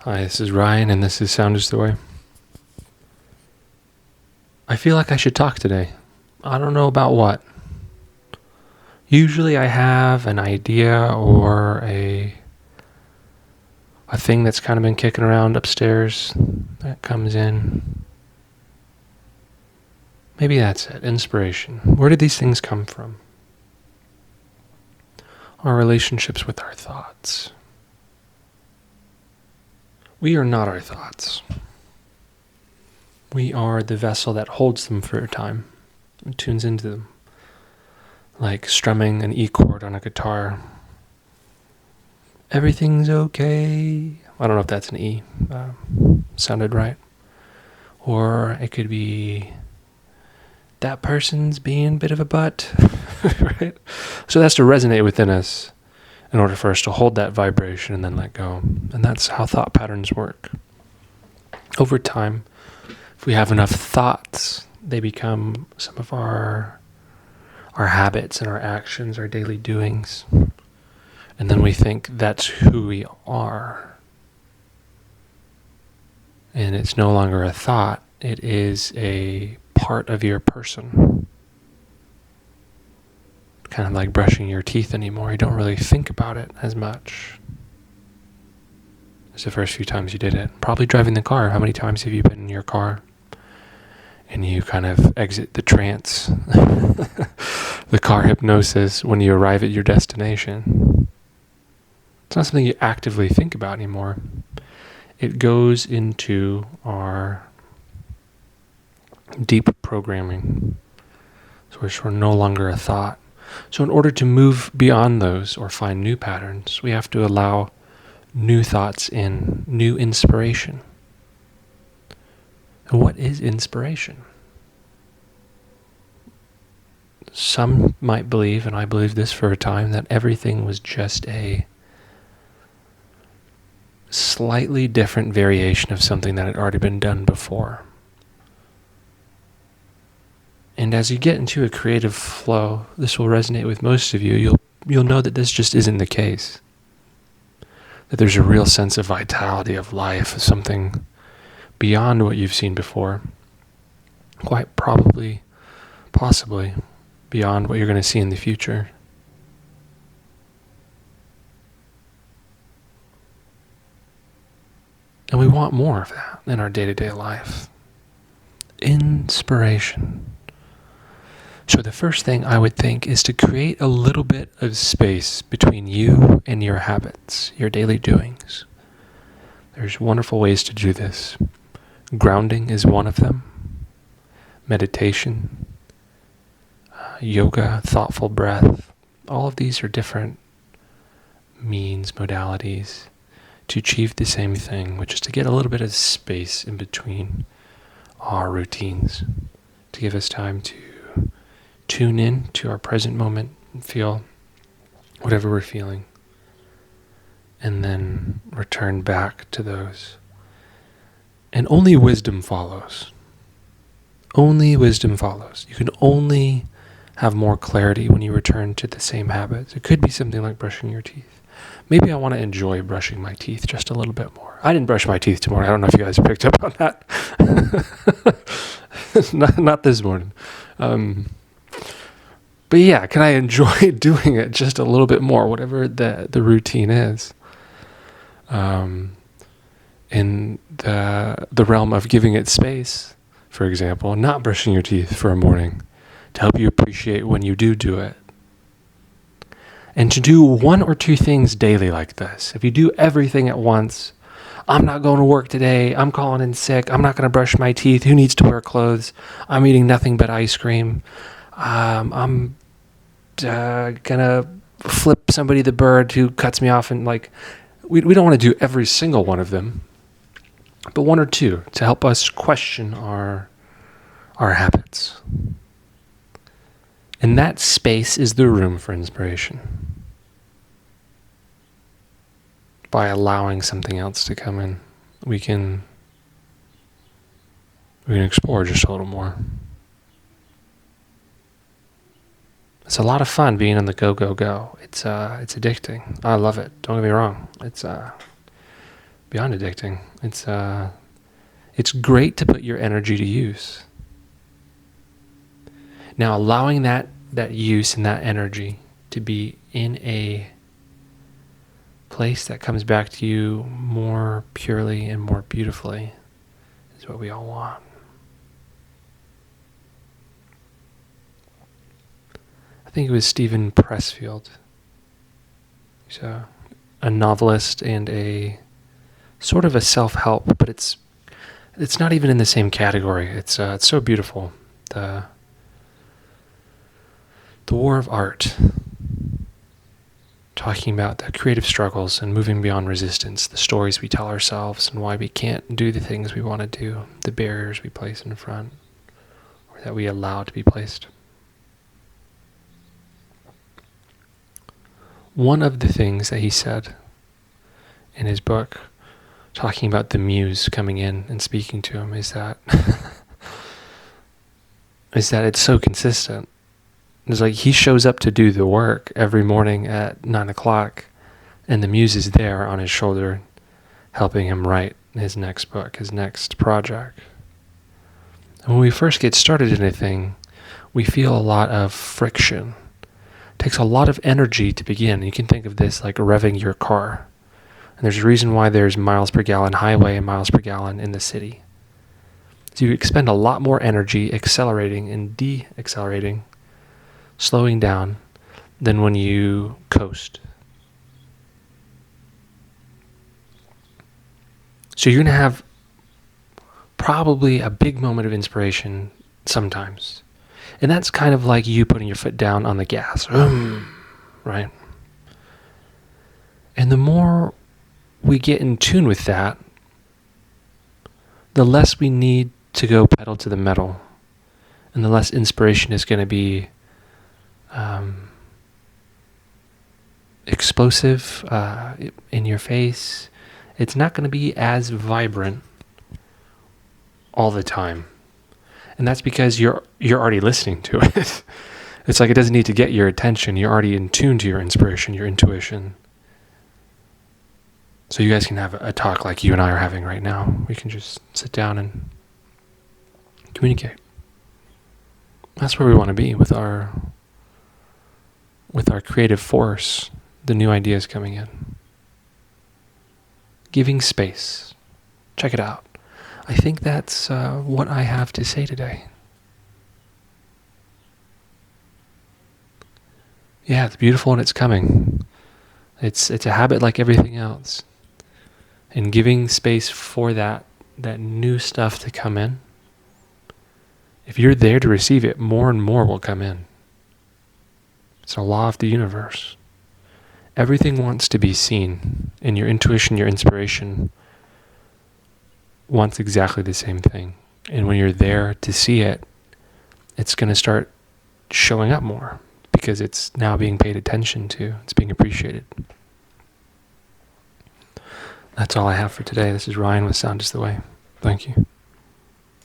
Hi, this is Ryan, and this is Sound is the Way. I feel like I should talk today. I don't know about what. Usually I have an idea or a thing that's kind of been kicking around upstairs that comes in. Maybe that's it, inspiration. Where do these things come from? Our relationships with our thoughts. We are not our thoughts. We are the vessel that holds them for a time and tunes into them. Like strumming an E chord on a guitar. Everything's okay. I don't know if that's an E. Sounded right. Or it could be that person's being a bit of a butt. Right? So that's to resonate within us in order for us to hold that vibration and then let go. And that's how thought patterns work. Over time, if we have enough thoughts, they become some of our habits and our actions, our daily doings. And then we think that's who we are. And it's no longer a thought, it is a part of your person. Kind of like brushing your teeth anymore. You don't really think about it as much as the first few times you did it. Probably driving the car. How many times have you been in your car and you kind of exit the trance, the car hypnosis when you arrive at your destination? It's not something you actively think about anymore. It goes into our deep programming. So we're no longer a thought. So in order to move beyond those or find new patterns, we have to allow new thoughts in, new inspiration. And what is inspiration? Some might believe, and I believed this for a time, that everything was just a slightly different variation of something that had already been done before. And as you get into a creative flow, this will resonate with most of you. You'll know that this just isn't the case. That there's a real sense of vitality, of life, of something beyond what you've seen before. Quite probably, possibly, beyond what you're going to see in the future. And we want more of that in our day-to-day life. Inspiration. So the first thing I would think is to create a little bit of space between you and your habits, your daily doings. There's wonderful ways to do this. Grounding is one of them. Meditation, yoga, thoughtful breath. All of these are different means, modalities to achieve the same thing, which is to get a little bit of space in between our routines, to give us time to tune in to our present moment and feel whatever we're feeling, and then return back to those. And only wisdom follows. Only wisdom follows. You can only have more clarity when you return to the same habits. It could be something like brushing your teeth. Maybe I want to enjoy brushing my teeth just a little bit more. I didn't brush my teeth tomorrow. I don't know if you guys picked up on that. not this morning. But yeah, can I enjoy doing it just a little bit more, whatever the routine is? In the realm of giving it space, for example, not brushing your teeth for a morning to help you appreciate when you do it. And to do one or two things daily like this. If you do everything at once, I'm not going to work today, I'm calling in sick, I'm not going to brush my teeth, who needs to wear clothes, I'm eating nothing but ice cream, I'm gonna flip somebody the bird who cuts me off, and we don't want to do every single one of them, but one or two to help us question our habits. And that space is the room for inspiration. By allowing something else to come in, we can explore just a little more. It's a lot of fun being on the go. It's addicting. I love it. Don't get me wrong. It's beyond addicting. It's great to put your energy to use. Now, allowing that use and that energy to be in a place that comes back to you more purely and more beautifully is what we all want. I think it was Stephen Pressfield. He's a novelist and a sort of a self-help, but it's not even in the same category. It's so beautiful. The War of Art, talking about the creative struggles and moving beyond resistance, the stories we tell ourselves and why we can't do the things we want to do, the barriers we place in front, or that we allow to be placed. One of the things that he said in his book, talking about the muse coming in and speaking to him, is that it's so consistent. It's like he shows up to do the work every morning at 9:00, and the muse is there on his shoulder, helping him write his next book, his next project. And when we first get started in anything, we feel a lot of friction. It takes a lot of energy to begin. You can think of this like revving your car. And there's a reason why there's miles per gallon highway and miles per gallon in the city. So you expend a lot more energy accelerating and deaccelerating, slowing down, than when you coast. So you're going to have probably a big moment of inspiration sometimes. And that's kind of like you putting your foot down on the gas, right? And the more we get in tune with that, the less we need to go pedal to the metal, and the less inspiration is going to be explosive, in your face. It's not going to be as vibrant all the time. And that's because you're already listening to it. It's like it doesn't need to get your attention. You're already in tune to your inspiration, your intuition. So you guys can have a talk like you and I are having right now. We can just sit down and communicate. That's where we want to be with our creative force, the new ideas coming in. Giving space. Check it out. I think that's what I have to say today. Yeah, it's beautiful and it's coming. It's a habit like everything else. And giving space for that new stuff to come in. If you're there to receive it, more and more will come in. It's a law of the universe. Everything wants to be seen, and your intuition, your inspiration wants exactly the same thing. And when you're there to see it, it's going to start showing up more because it's now being paid attention to. It's being appreciated. That's all I have for today. This is Ryan with Sound is the Way. Thank you.